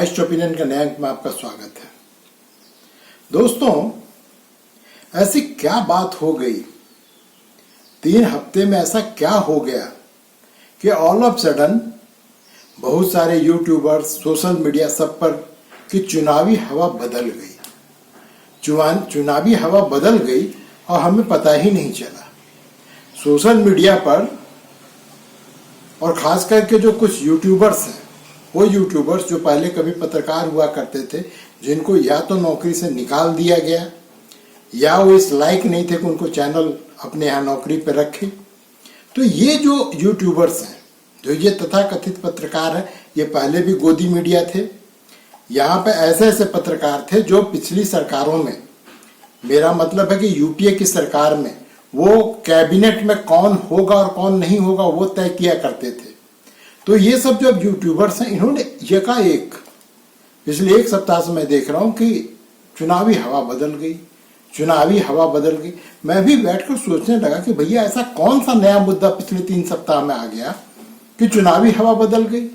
Honest opinion का नया अंक में आपका स्वागत है। दोस्तों, ऐसी क्या बात हो गई, 3 हफ्ते में ऐसा क्या हो गया कि ऑल ऑफ सडन बहुत सारे यूट्यूबर्स, सोशल मीडिया सब पर कि चुनावी हवा बदल गई। चुनावी हवा बदल गई और हमें पता ही नहीं चला। सोशल मीडिया पर और खास करके जो कुछ यूट्यूबर्स हैं, वो यूट्यूबर्स जो पहले कभी पत्रकार हुआ करते थे, जिनको या तो नौकरी से निकाल दिया गया या वो इस लायक नहीं थे कि उनको चैनल अपने यहाँ नौकरी पर रखे। तो ये जो यूट्यूबर्स हैं, जो ये तथाकथित पत्रकार हैं, ये पहले भी गोदी मीडिया थे। यहाँ पे ऐसे ऐसे पत्रकार थे जो पिछली सरकारों में, मेरा मतलब है कि यूपीए की सरकार में, वो कैबिनेट में कौन होगा और कौन नहीं होगा वो तय किया करते थे। तो ये सब जो यूट्यूबर्स हैं, इन्होंने एकाएक पिछले 1 सप्ताह से मैं देख रहा हूं कि चुनावी हवा बदल गई, चुनावी हवा बदल गई। मैं भी बैठकर सोचने लगा कि भैया ऐसा कौन सा नया मुद्दा पिछले 3 सप्ताह में आ गया कि चुनावी हवा बदल गई।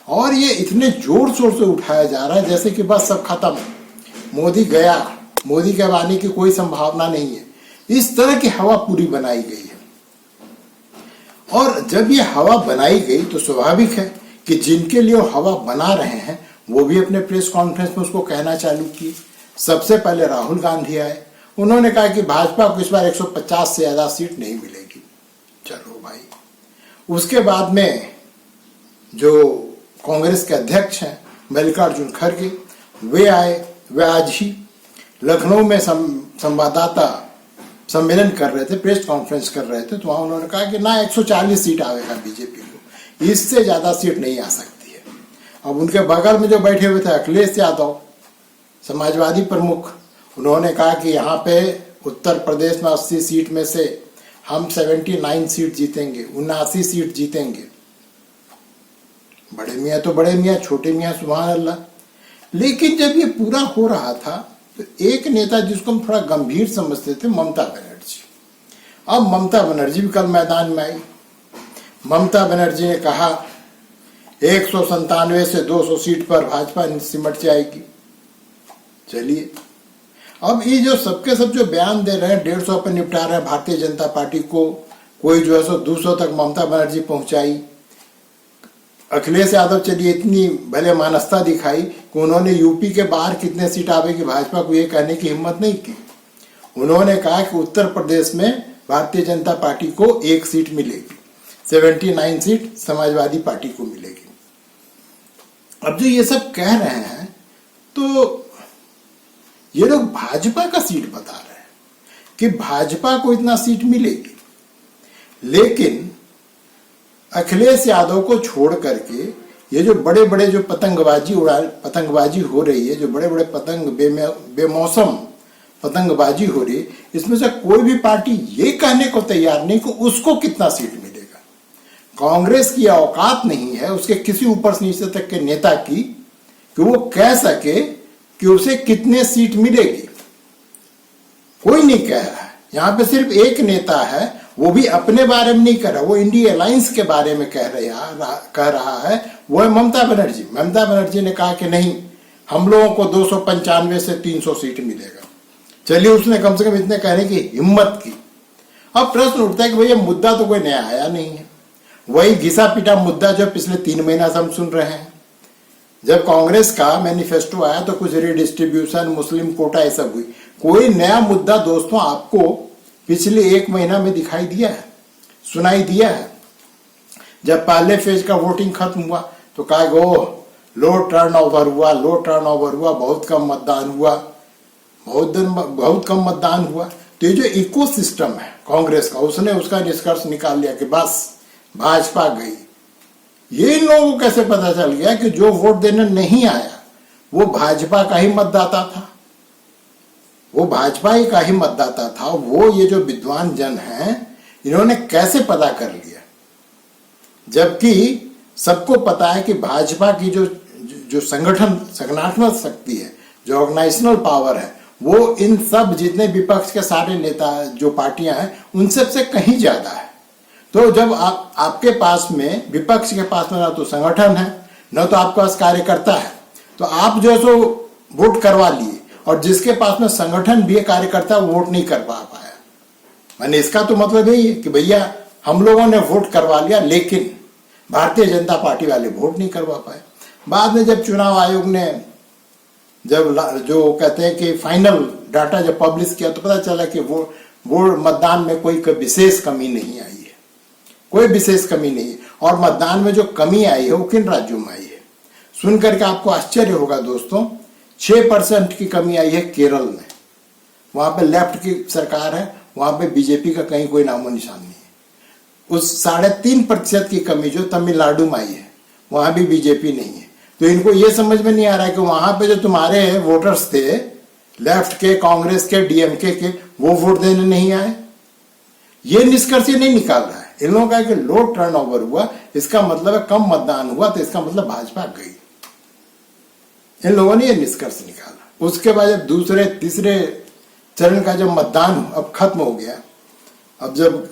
और ये इतने जोर शोर से उठाया जा रहा है जैसे कि बस सब खत्म, मोदी गया, मोदी के आने की कोई संभावना नहीं है। इस तरह की हवा पूरी बनाई गई है। और जब ये हवा बनाई गई तो स्वाभाविक है कि जिनके लिए वो हवा बना रहे हैं वो भी अपने प्रेस कॉन्फ्रेंस में उसको कहना चालू किए। सबसे पहले राहुल गांधी आए, उन्होंने कहा कि भाजपा को इस बार 150 से ज्यादा सीट नहीं मिलेगी। चलो भाई। उसके बाद में जो कांग्रेस के अध्यक्ष हैं मल्लिकार्जुन खड़गे, वे आए। वे आज ही लखनऊ में संवाददाता सम्मेलन कर रहे थे, प्रेस कॉन्फ्रेंस कर रहे थे, तो वहां उन्होंने कहा कि ना 140 सीट आएगा बीजेपी को, इससे ज्यादा सीट नहीं आ सकती है। अब उनके बगल में जो बैठे हुए थे अखिलेश यादव, समाजवादी प्रमुख, उन्होंने कहा कि यहाँ पे उत्तर प्रदेश में 80 सीट में से हम 79 सीट जीतेंगे, 79 सीट जीतेंगे। बड़े मियाँ तो बड़े मियाँ, छोटे मियाँ सुभान अल्लाह। लेकिन जब ये पूरा हो रहा था तो एक नेता जिसको हम थोड़ा गंभीर समझते थे, ममता बनर्जी। अब ममता बनर्जी भी कल मैदान में आई। ममता बनर्जी ने कहा 197 से 200 सीट पर भाजपा सिमट जाएगी। चलिए, अब ये जो सबके सब जो बयान दे रहे हैं, 150 पर निपटा रहे हैं भारतीय जनता पार्टी को, कोई जो है सो 200 तक ममता बनर्जी पहुंचाई। अखिलेश यादव चलिए इतनी भले मानसता दिखाई कि उन्होंने यूपी के बाहर कितने सीट आवेगी भाजपा को ये कहने की हिम्मत नहीं की। उन्होंने कहा कि उत्तर प्रदेश में भारतीय जनता पार्टी को 1 सीट मिलेगी, 79 सीट समाजवादी पार्टी को मिलेगी। अब जो ये सब कह रहे हैं तो ये लोग भाजपा का सीट बता रहे हैं कि भाजपा को इतना सीट मिलेगी। लेकिन अखिलेश यादव को छोड़ करके ये जो बड़े बड़े जो पतंगबाजी हो रही है, जो बड़े बड़े बेमौसम पतंगबाजी हो रही है, इसमें से कोई भी पार्टी ये कहने को तैयार नहीं कि उसको कितना सीट मिलेगा। कांग्रेस की औकात नहीं है उसके किसी ऊपर से नीचे तक के नेता की कि वो कह सके कि उसे कितने सीट मिलेगी। कोई नहीं कह रहा है। यहाँ पे सिर्फ एक नेता है, वो भी अपने बारे में नहीं कह रहा, वो इंडिया अलायंस के बारे में कह रहा है, वो है ममता बनर्जी। ममता बनर्जी ने कहा कि नहीं, हम लोगों को 295 से 300 सीट मिलेगा। चलिए, उसने कम से कम इतने कहने की हिम्मत की। अब प्रश्न उठता है कि भैया मुद्दा तो कोई नया आया नहीं है, वही घिसा पिटा मुद्दा जो पिछले 3 महीना से हम सुन रहे हैं। जब कांग्रेस का मैनिफेस्टो आया तो कुछ रिडिस्ट्रीब्यूशन, मुस्लिम कोटा, ये सब हुई। कोई नया मुद्दा दोस्तों आपको पिछले 1 महीना में दिखाई दिया है, सुनाई दिया है? जब पहले फेज का वोटिंग खत्म हुआ तो कहा लो टर्न ओवर हुआ, बहुत कम मतदान हुआ, बहुत कम मतदान हुआ। तो ये जो इकोसिस्टम है कांग्रेस का, उसने उसका निष्कर्ष निकाल लिया कि बस भाजपा गई। ये इन लोगों को कैसे पता चल गया कि जो वोट देने नहीं आया वो भाजपा का ही मतदाता था, वो भाजपा ही का ही मतदाता था। वो ये जो विद्वान जन हैं, इन्होंने कैसे पता कर लिया, जबकि सबको पता है कि भाजपा की जो संगठनात्मक शक्ति है, जो ऑर्गेनाइजेशनल पावर है, वो इन सब जितने विपक्ष के सारे नेता जो पार्टियां हैं उन सब से कहीं ज्यादा है। तो जब आपके पास में, विपक्ष के पास में ना तो संगठन है, न तो आपके पास कार्यकर्ता है, तो आप जो है सो वोट करवा लिए, और जिसके पास में संगठन भी है, कार्यकर्ता, वोट नहीं करवा पाया। मैंने इसका तो मतलब यही है कि भैया हम लोगों ने वोट करवा लिया, लेकिन भारतीय जनता पार्टी वाले वोट नहीं करवा पाए। बाद में जब चुनाव आयोग ने जब जो कहते हैं कि फाइनल डाटा जब पब्लिश किया, तो पता चला कि वो मतदान में कोई विशेष कमी नहीं आई है, कोई विशेष कमी नहीं है। और मतदान में जो कमी आई है वो किन राज्यों में आई है, सुन करके आपको आश्चर्य होगा दोस्तों। 6% की कमी आई है केरल में, वहां पे लेफ्ट की सरकार है, वहां पे बीजेपी का कहीं कोई नामो निशान नहीं है। उस 3.5% की कमी जो तमिलनाडु में आई है, वहां भी बीजेपी नहीं है। तो इनको ये समझ में नहीं आ रहा है कि वहां पे जो तुम्हारे वोटर्स थे, लेफ्ट के, कांग्रेस के, डीएमके के, वो वोट देने नहीं आए। ये निष्कर्ष नहीं निकाल रहा है इन लोगों का कि लो टर्नओवर हुआ, इसका मतलब है कम मतदान हुआ, तो इसका मतलब भाजपा गई। इन लोगों ने ये निष्कर्ष निकाला। उसके बाद जब दूसरे तीसरे चरण का जब मतदान अब खत्म हो गया, अब जब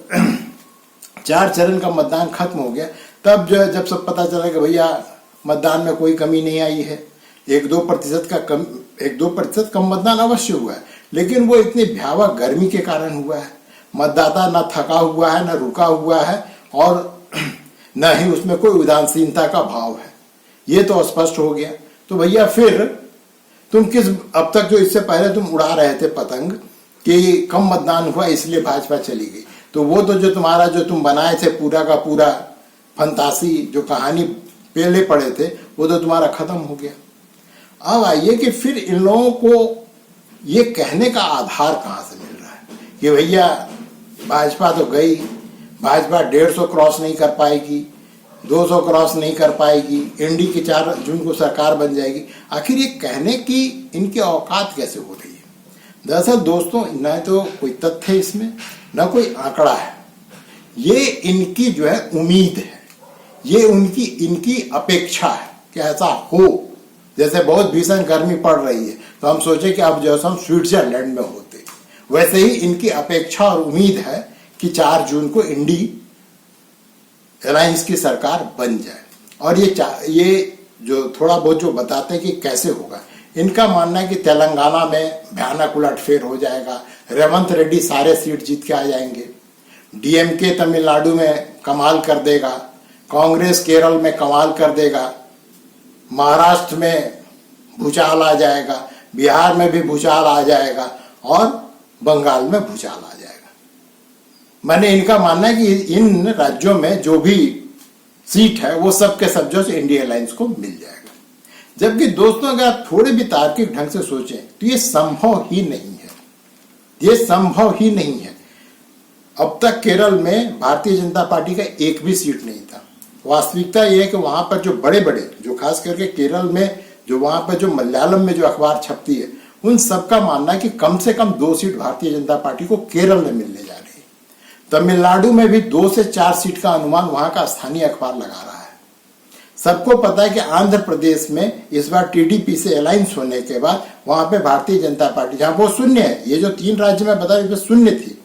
4 चरण का मतदान खत्म हो गया, तब जो है जब सब पता चला कि भैया मतदान में कोई कमी नहीं आई है, 1-2% कम मतदान अवश्य हुआ है, लेकिन वो इतनी भयावह गर्मी के कारण हुआ है। मतदाता न थका हुआ है, न रुका हुआ है, और न ही उसमें कोई उदासीनता का भाव है। ये तो स्पष्ट हो गया। तो भैया फिर तुम अब तक जो इससे पहले तुम उड़ा रहे थे पतंग कि कम मतदान हुआ इसलिए भाजपा चली गई, तो वो तो जो तुम्हारा जो तुम बनाए थे पूरा का पूरा फंतासी जो कहानी पहले पड़े थे, वो तो तुम्हारा खत्म हो गया। अब आइए कि फिर इन लोगों को ये कहने का आधार कहां से मिल रहा है कि भैया भाजपा तो गई, भाजपा 150 क्रॉस नहीं कर पाएगी, 200 क्रॉस नहीं कर पाएगी, एनडी की 4 जून को सरकार बन जाएगी। आखिर ये कहने की इनकी औकात कैसे हो रही है? दरअसल दोस्तों, न तो कोई तथ्य है इसमें, न कोई आंकड़ा है। ये इनकी जो है उम्मीद है, ये इनकी अपेक्षा है कि ऐसा हो। जैसे बहुत भीषण गर्मी पड़ रही है तो हम सोचे कि अब जो है हम स्विट्जरलैंड में होते, वैसे ही इनकी अपेक्षा और उम्मीद है कि 4 जून को इंडी अलायंस की सरकार बन जाए। और ये जो थोड़ा बहुत जो बताते हैं कि कैसे होगा, इनका मानना है कि तेलंगाना में भयानक उलटफेर हो जाएगा, रेवंत रेड्डी सारे सीट जीत के आ जाएंगे, डीएमके तमिलनाडु में कमाल कर देगा, कांग्रेस केरल में कमाल कर देगा, महाराष्ट्र में भूचाल आ जाएगा, बिहार में भी भूचाल आ जाएगा, और बंगाल में भूचाल आ जाएगा। मैंने इनका मानना है कि इन राज्यों में जो भी सीट है वो सब के सब जो इंडिया अलायंस को मिल जाएगा। जबकि दोस्तों, अगर आप थोड़े भी तार्किक ढंग से सोचें तो ये संभव ही नहीं है, ये संभव ही नहीं है। अब तक केरल में भारतीय जनता पार्टी का एक भी सीट नहीं था। वास्तविकता यह है कि वहां पर जो बड़े बड़े, जो खास करके केरल में जो वहां पर जो मलयालम में जो अखबार छपती है, उन सबका मानना है कि कम से कम 2 सीट भारतीय जनता पार्टी को केरल में मिलने जा रही है। तमिलनाडु में भी 2 से 4 सीट का अनुमान वहां का स्थानीय अखबार लगा रहा है। सबको पता है कि आंध्र प्रदेश में इस बार टीडीपी से अलायंस होने के बाद वहां पे भारतीय जनता पार्टी, जहां वो शून्य है, ये जो 3 राज्य में बताया इसमें शून्य थी।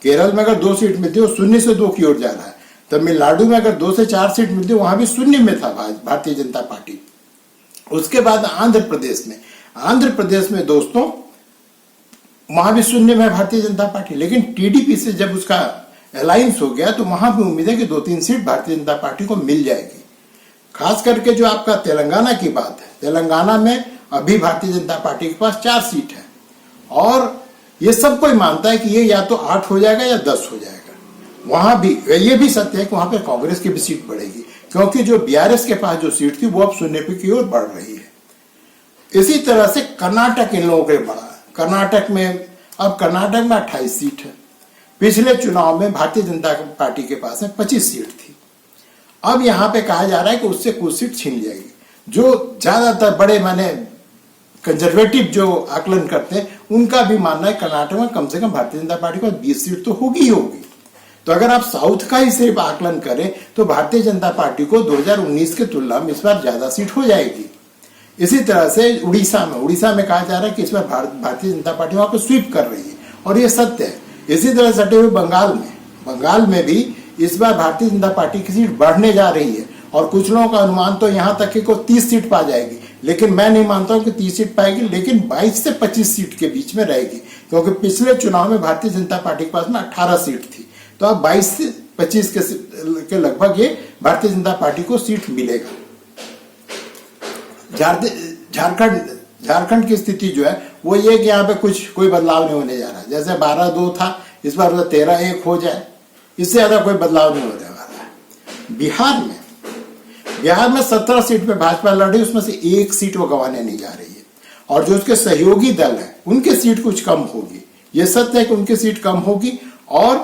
केरल में अगर 2 सीट मिलती, वो शून्य से 2 की ओर जा रहा है। तमिलनाडु में अगर 2 से 4 सीट मिलती, वहां भी शून्य में था भारतीय जनता पार्टी। उसके बाद आंध्र प्रदेश में दोस्तों, वहां भी शून्य में भारतीय जनता पार्टी, लेकिन टीडीपी से जब उसका अलायंस हो गया तो वहां भी उम्मीद है कि 2-3 सीट भारतीय जनता पार्टी को मिल जाएगी। खास करके जो आपका तेलंगाना की बात है, तेलंगाना में अभी भारतीय जनता पार्टी के पास 4 सीट है, और ये सब कोई मानता है कि ये या तो 8 हो जाएगा या 10 हो जाएगा। वहां भी ये भी सत्य है कि वहां पे कांग्रेस की भी सीट बढ़ेगी, क्योंकि जो बीआरएस के पास जो सीट थी वो अब शून्य की ओर बढ़ रही है। इसी तरह से कर्नाटक इन लोगों के बढ़ा। कर्नाटक में 28 सीट है। पिछले चुनाव में भारतीय जनता पार्टी के पास में 25 सीट थी। अब यहां पे कहा जा रहा है कि उससे कुछ सीट छीन जाएगी। जो ज्यादातर बड़े माने कंजर्वेटिव जो आकलन करते हैं, उनका भी मानना है कर्नाटक में कम से कम भारतीय जनता पार्टी को 20 सीट तो होगी ही होगी। तो अगर आप साउथ का ही सिर्फ आकलन करें तो भारतीय जनता पार्टी को 2019 के तुलना में इस बार ज्यादा सीट हो जाएगी। इसी तरह से उड़ीसा में कहा जा रहा है कि इस बार भारतीय जनता पार्टी वहां पर स्वीप कर रही है, और ये सत्य है। इसी तरह सटे हुए बंगाल में भी इस बार भारतीय जनता पार्टी की सीट बढ़ने जा रही है, और कुछ लोगों का अनुमान तो यहाँ तक कि को 30 सीट पा जाएगी। लेकिन मैं नहीं मानता हूं कि 30 सीट पाएगी, लेकिन 22 से 25 सीट के बीच में रहेगी, क्योंकि पिछले चुनाव में भारतीय जनता पार्टी के पास में 18 सीट थी। तो अब 22 से 25 के लगभग ये भारतीय जनता पार्टी को सीट मिलेगा। झारखंड की स्थिति जो है वो ये कि यहाँ पे कोई बदलाव नहीं होने जा रहा। जैसे 12-2 था, इस बार 13-1 हो जाए, इससे ज्यादा कोई बदलाव नहीं होने वाला है। बिहार में 17 सीट पे भाजपा लड़ रही, उसमें से 1 सीट वो गंवाने नहीं जा रही है, और जो उसके सहयोगी दल है उनकी सीट कुछ कम होगी। ये सत्य है कि उनकी सीट कम होगी और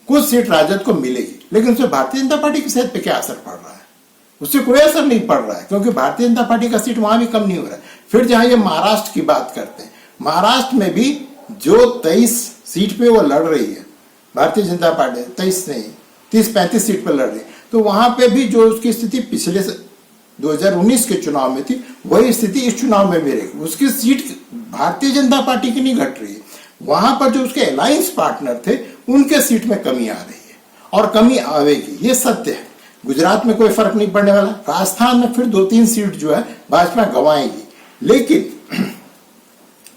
कुछ सीट राजद को मिलेगी, लेकिन उससे भारतीय जनता पार्टी की सेहत पे क्या असर पड़ रहा है? उससे कोई असर नहीं पड़ रहा है, क्योंकि भारतीय जनता पार्टी का सीट वहां भी कम नहीं हो रहा है। फिर जहां ये महाराष्ट्र की बात करते हैं, महाराष्ट्र में भी जो 23 सीट पे वो लड़ रही है भारतीय जनता पार्टी, 23 नहीं 30-35 सीट पर लड़ रही है, तो वहां पे भी जो उसकी स्थिति पिछले 2019 के चुनाव में थी, वही स्थिति इस चुनाव में भी रहेगी। उसकी सीट भारतीय जनता पार्टी की नहीं घट रही है, वहां पर जो उसके अलायंस पार्टनर थे उनके सीट में कमी आ रही है, और कमी आवेगी, ये सत्य है। गुजरात में कोई फर्क नहीं पड़ने वाला, राजस्थान में फिर 2-3 सीट जो है भाजपा गंवाएगी, लेकिन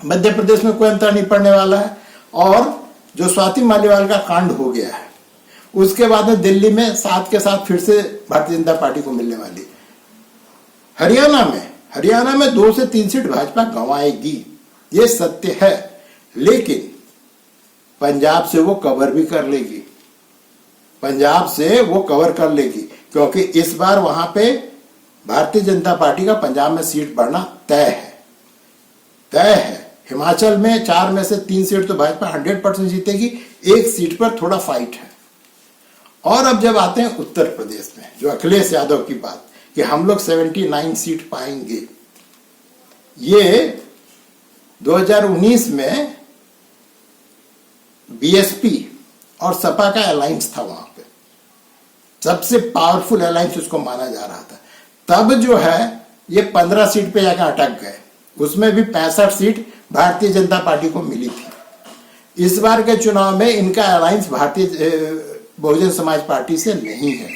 मध्य प्रदेश में कोई अंतर नहीं पड़ने वाला है। और जो स्वाति मालीवाल का कांड हो गया है, उसके बाद में दिल्ली में साथ के साथ फिर से भारतीय जनता पार्टी को मिलने वाली। हरियाणा में 2 से 3 सीट भाजपा गंवाएगी, ये सत्य है, लेकिन पंजाब से वो कवर भी कर लेगी, पंजाब से वो कवर कर लेगी, क्योंकि इस बार वहां पे भारतीय जनता पार्टी का पंजाब में सीट बढ़ना तय है। हिमाचल में 4 में से 3 सीट तो भाजपा 100% जीतेगी, 1 सीट पर थोड़ा फाइट है। और अब जब आते हैं उत्तर प्रदेश में, जो अखिलेश यादव की बात कि हम लोग 79 सीट पाएंगे, ये 2019 में बीएसपी और सपा का अलायंस था, वहां पे सबसे पावरफुल अलायंस उसको माना जा रहा था। तब जो है ये 15 सीट पे जाकर अटक गए, उसमें भी 65 सीट भारतीय जनता पार्टी को मिली थी। इस बार के चुनाव में इनका अलायंस भारतीय बहुजन समाज पार्टी से नहीं है।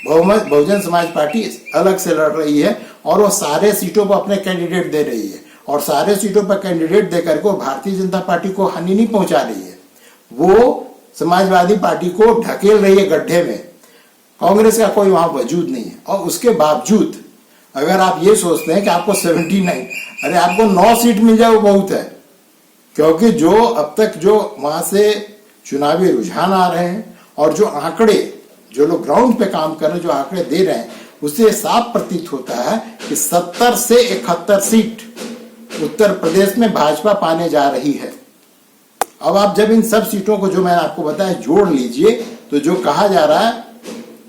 बहुजन समाज पार्टी अलग से लड़ रही है, और वो सारे सीटों पर अपने कैंडिडेट दे रही है, और सारे सीटों पर कैंडिडेट देकर के भारतीय जनता पार्टी को हानि नहीं पहुंचा रही है, वो समाजवादी पार्टी को ढकेल रही है गड्ढे में। कांग्रेस का कोई वहां वजूद नहीं है, और उसके बावजूद अगर आप ये सोचते हैं कि आपको 79, अरे आपको 9 सीट मिल जाए वो बहुत है, क्योंकि जो अब तक जो वहां से चुनावी रुझान आ रहे हैं और जो आंकड़े, जो लोग ग्राउंड पे काम कर रहे हैं, जो आंकड़े दे रहे हैं, उससे साफ प्रतीत होता है कि 70 से 71 सीट उत्तर प्रदेश में भाजपा पाने जा रही है। अब आप जब इन सब सीटों को जो मैंने आपको बताया जोड़ लीजिए, तो जो कहा जा रहा है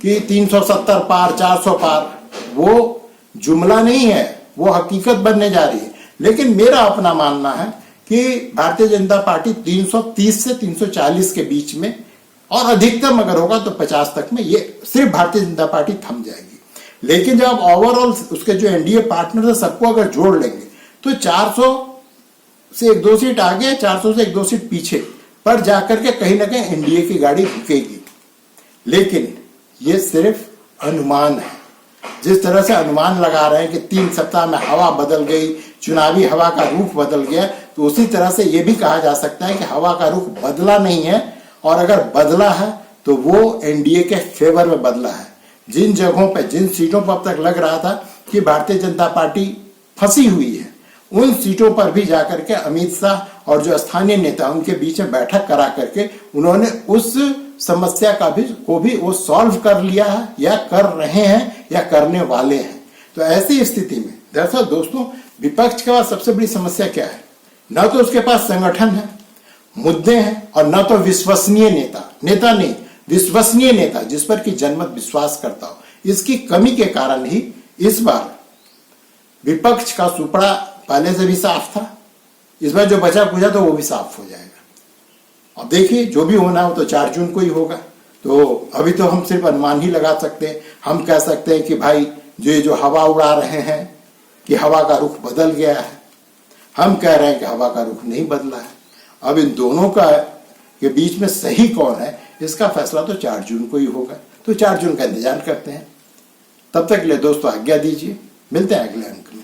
कि 370 पार, 400 पार, वो जुमला नहीं है, वो हकीकत बनने जा रही है। लेकिन मेरा अपना मानना है कि भारतीय जनता पार्टी 330 से 340 के बीच में, और अधिकतम अगर होगा तो 50 तक में, ये सिर्फ भारतीय जनता पार्टी थम जाएगी। लेकिन जब आप ओवरऑल उसके जो एनडीए पार्टनर है सबको अगर जोड़ लेंगे, तो 400 से 1-2 सीट आगे, 400 से 1-2 सीट पीछे पर जाकर के कहीं ना कहीं एनडीए की गाड़ी रुकेगी। लेकिन ये सिर्फ अनुमान है। जिस तरह से अनुमान लगा रहे हैं कि 3 सप्ताह में हवा बदल गई, चुनावी हवा का रुख बदल गया, तो उसी तरह से यह भी कहा जा सकता है कि हवा का रुख बदला नहीं है, और अगर बदला है तो वो एनडीए के फेवर में बदला है। जिन जगहों पर, जिन सीटों पर अब तक लग रहा था कि भारतीय जनता पार्टी फंसी हुई है, उन सीटों पर भी जाकर के अमित शाह और जो स्थानीय नेता उनके बीच में बैठक करा करके उन्होंने उस समस्या को भी वो सॉल्व कर लिया है, या कर रहे हैं, या करने वाले हैं। तो ऐसी स्थिति में दरअसल दोस्तों, विपक्ष के पास सबसे बड़ी समस्या क्या है? न तो उसके पास संगठन है, मुद्दे हैं, और न तो विश्वसनीय नेता नहीं, विश्वसनीय नेता जिस पर कि जनमत विश्वास करता हो। इसकी कमी के कारण ही इस बार विपक्ष का सुपड़ा पहले से भी साफ था, इस बार जो बचा कुचा तो वो भी साफ हो जाएगा। अब देखिए, जो भी होना हो तो 4 जून को ही होगा। तो अभी तो हम सिर्फ अनुमान ही लगा सकते हैं। हम कह सकते हैं कि भाई जो हवा उड़ा रहे हैं कि हवा का रुख बदल गया है, हम कह रहे हैं कि हवा का रुख नहीं बदला है। अब इन दोनों का के बीच में सही कौन है, इसका फैसला तो 4 जून को ही होगा। तो 4 जून का इंतजार करते हैं। तब तक के लिए दोस्तों आज्ञा दीजिए, मिलते हैं अगले अंक में।